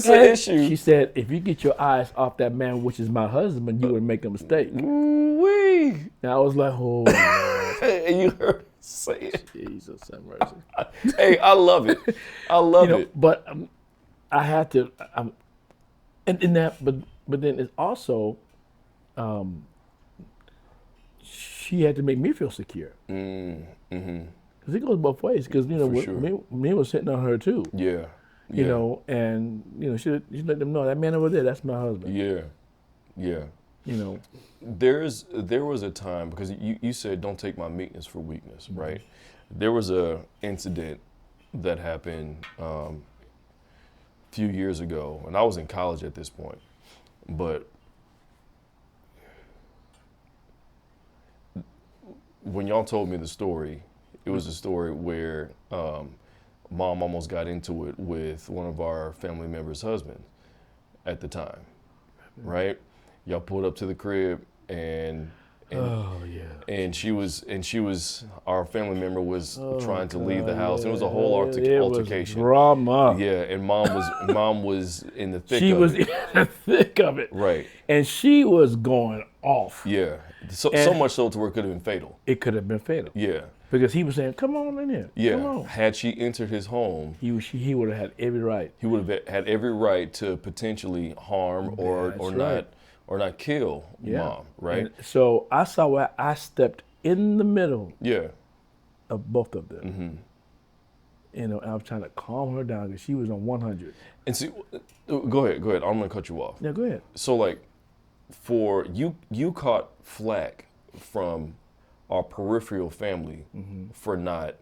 it's an issue. She said, if you get your eyes off that man, which is my husband, you would make a mistake. Ooh-wee. And I was like, oh, Lord. And you heard her say it. Jesus have mercy. Hey, I love it. I love it. But I had to, and in that, but then it's also, she had to make me feel secure. Mm-hmm. Because it goes both ways. Because me was hitting on her too. Yeah. You know, and she let them know that man over there, that's my husband. Yeah. Yeah. You know. There was a time, because you said don't take my meekness for weakness, right? There was a incident that happened a few years ago, and I was in college at this point, but when y'all told me the story, it was a story where mom almost got into it with one of our family members' husbands at the time, right? Y'all pulled up to the crib and she was our family member was trying to leave the house. It was a whole altercation. Was drama. Yeah, and mom was in the thick she of was it. in the thick of it. Right. And she was going off. Yeah. So much so to where it could have been fatal. It could have been fatal. Yeah. Because he was saying, come on in here. Yeah. Come on. Had she entered his home, he would have had every right. He would have had every right to potentially harm or not kill mom, right? And so I saw where I stepped in the middle of both of them. Mm-hmm. And I was trying to calm her down because she was on 100. And see, go ahead. I'm gonna cut you off. Yeah, go ahead. So like, for you caught flack from our peripheral family for not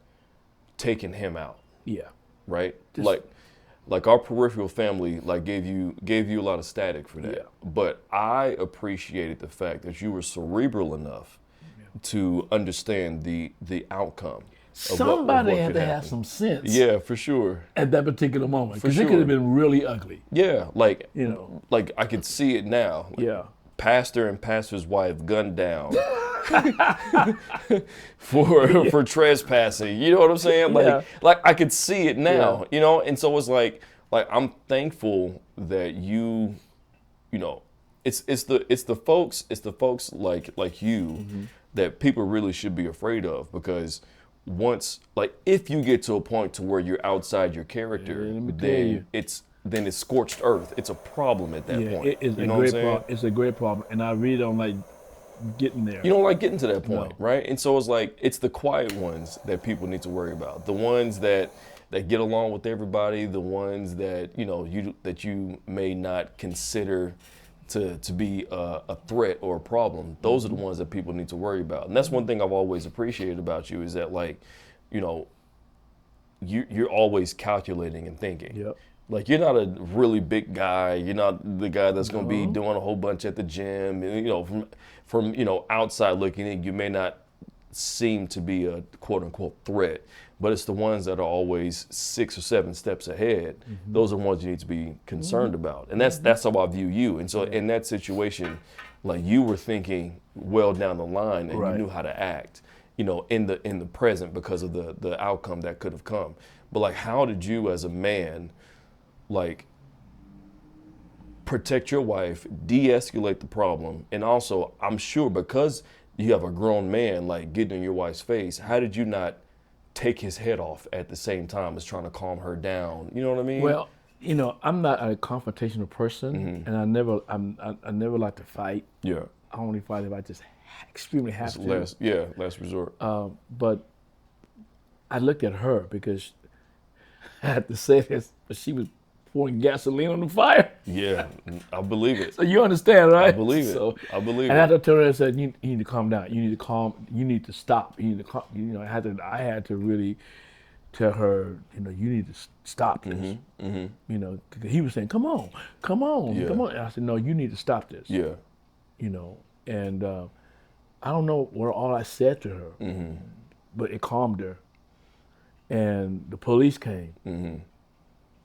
taking him out. Yeah. Right? Like our peripheral family gave you a lot of static for that. Yeah. But I appreciated the fact that you were cerebral enough to understand the outcome. Somebody had to have some sense. Yeah, for sure. At that particular moment. Because sure. it could have been really ugly. Yeah, like I could see it now. Yeah. Pastor and pastor's wife gunned down for trespassing. You know what I'm saying? Like I could see it now. And so it's like I'm thankful that it's the folks like you that people really should be afraid of, because once, if you get to a point to where you're outside your character, then it's scorched earth. It's a problem at that point. It's a great problem. It's a great problem, and I really don't like getting there. You don't like getting to that point, right? And so it's the quiet ones that people need to worry about. The ones that get along with everybody, the ones that that you may not consider to be a threat or a problem. Those are the ones that people need to worry about. And that's one thing I've always appreciated about you, is that you're always calculating and thinking. Yep. Like, you're not a really big guy. You're not the guy that's going to be doing a whole bunch at the gym. From outside looking in, you may not seem to be a quote unquote threat, but it's the ones that are always 6 or 7 steps ahead. Those are the ones you need to be concerned about. And that's how I view you. And so in that situation, you were thinking well down the line, and you knew how to act, in the present, because of the outcome that could have come. But how did you as a man protect your wife, de-escalate the problem, and also, I'm sure because you have a grown man getting in your wife's face, how did you not take his head off at the same time as trying to calm her down? You know what I mean? Well, I'm not a confrontational person, and I never like to fight. Yeah. I only fight if I just extremely have to. Last resort. But I looked at her, because I had to say this, but she was pouring gasoline on the fire. Yeah, I believe it. So you understand, right? I believe it. I believe it. And I had to tell her, I said, you need to calm down. You need to stop. You need to calm. I had to really tell her, you need to stop this. Cause he was saying, come on. And I said, no, you need to stop this. Yeah. And I don't know what all I said to her, but it calmed her. And the police came.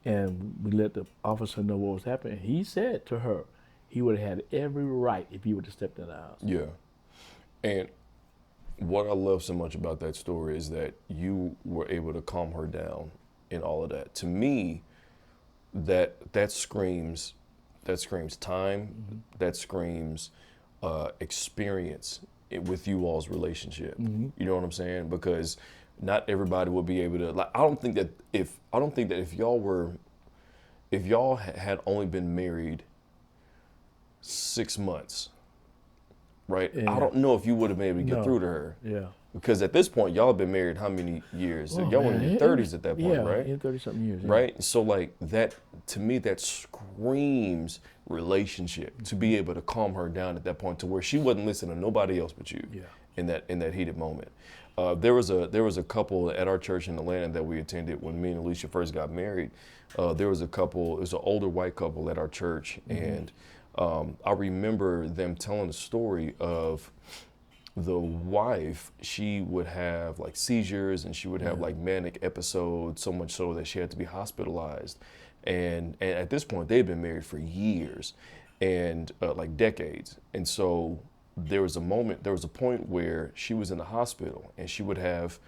And we let the officer know what was happening. He said to her, he would have had every right if he would have stepped in the house. Yeah. And what I love so much about that story is that you were able to calm her down in all of that. To me, that screams time, that screams experience with you all's relationship. You know what I'm saying? Because not everybody will be able to. Like, I don't think that if y'all had only been married 6 months, right? Yeah. I don't know if you would have been able to get through to her. Yeah. Because at this point, y'all have been married how many years? Oh, Y'all were in man, your 30s at that point, right? Yeah, 30-something years. Yeah. Right? So like that, to me, that screams relationship, to be able to calm her down at that point to where she wasn't listening to nobody else but you. Yeah. In that heated moment. There was a couple at our church in Atlanta that we attended when me and Alicia first got married. There was a couple, it was an older white couple at our church, and I remember them telling the story of the wife. She would have like seizures and she would have like manic episodes, so much so that she had to be hospitalized. And at this point, they'd been married for years and like decades. And so there was a point where she was in the hospital and she would have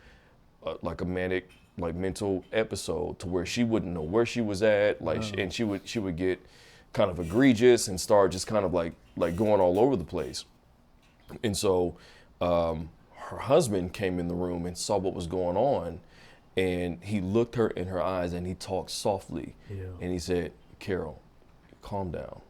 like a manic, like mental episode to where she wouldn't know where she was at, like, and she would get kind of egregious and start just kind of like going all over the place. And so her husband came in the room and saw what was going on, and he looked her in her eyes and he talked softly, and he said, "Carol, calm down.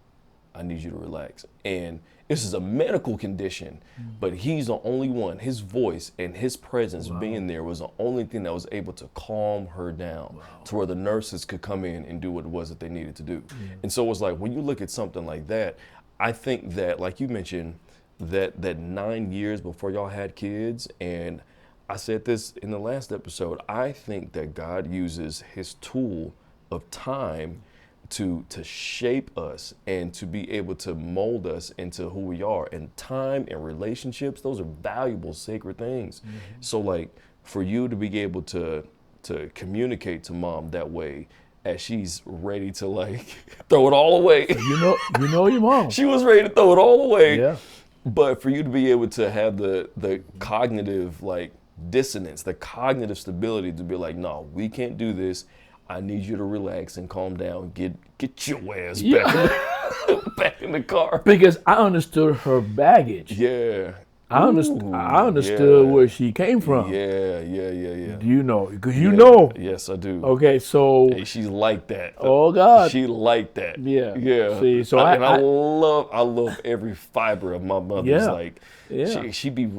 I need you to relax." And this is a medical condition, but he's the only one. His voice and his presence being there was the only thing that was able to calm her down to where the nurses could come in and do what it was that they needed to do. And so it's like, when you look at something like that, I think that, like you mentioned, that 9 years before y'all had kids, and I said this in the last episode, I think that God uses his tool of time to shape us and to be able to mold us into who we are. And time and relationships, those are valuable, sacred things. So like, for you to be able to communicate to mom that way, as she's ready to like throw it all away. You know your mom. She was ready to throw it all away. Yeah. But for you to be able to have the cognitive like dissonance, the cognitive stability to be like, no, we can't do this. I need you to relax and calm down. Get your ass back in the car. Because I understood her baggage. Yeah. I understood where she came from. Yeah. You know, because you know. Yes, I do. Okay, so. Hey, she's like that. Oh God. She like that. Yeah. Yeah. See, so I love every fiber of my mother's. Yeah. Like, yeah. she be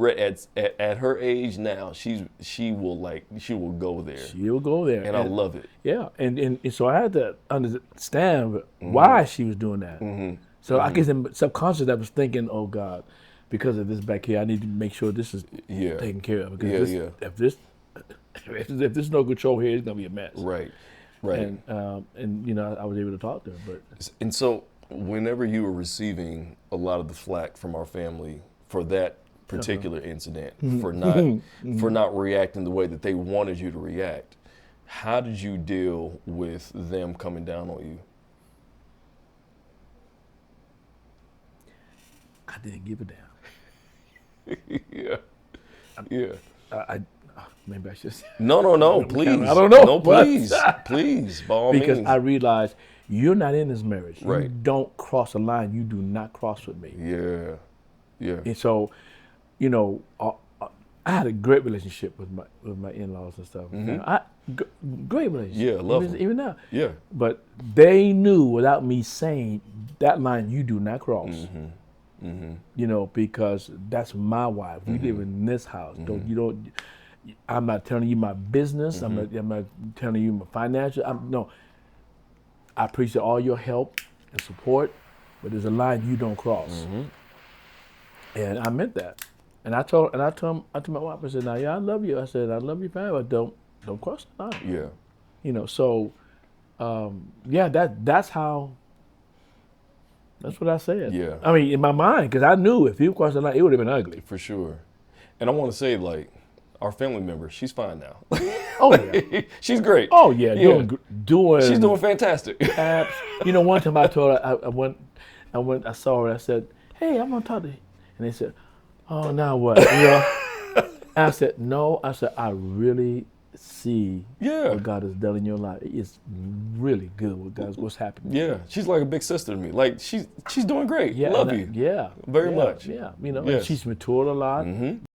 at her age now. She will go there. She'll go there. And I love it. Yeah, and so I had to understand why she was doing that. So I guess in subconscious I was thinking, oh God, because of this back here, I need to make sure this is taken care of. Because if there's no control here, it's gonna be a mess. Right. And you know, I was able to talk to her. And so whenever you were receiving a lot of the flack from our family for that particular incident, for not reacting the way that they wanted you to react, how did you deal with them coming down on you? I didn't give a damn. Yeah. I maybe I should. No, please. I don't know. No, please, please, by all because means. I realized you're not in this marriage. Right. You don't cross a line. You do not cross with me. Yeah. And so, you know, I had a great relationship with my in-laws and stuff. Great relationship. Yeah, love them. Even now. Yeah. But they knew without me saying that line you do not cross. You know, because that's my wife. We live in this house. I'm not telling you my business. I'm not telling you my financial. I appreciate all your help and support, but there's a line you don't cross. And I meant that. And I told my wife, I said, now, I love you. I said, I love you, fine, but don't cross the line. Yeah. You know, so that's how. That's what I said. Yeah. I mean, in my mind, because I knew if you crossed the line, it would have been ugly. For sure. And I want to say, like, our family member, she's fine now. Oh yeah. She's great. Oh yeah, doing. She's doing fantastic. You know, one time I told her, I saw her. I said, "Hey, I'm gonna talk to you," and they said, "Oh, now what?" You know. I said, "No." I said, "I really see Yeah. what God has done in your life. It's really good what God's what's happening. Yeah, she's like a big sister to me. Like she's doing great. Yeah, Love and you. Yeah, Very yeah, much. Yeah, you know, Yes. and she's matured a lot.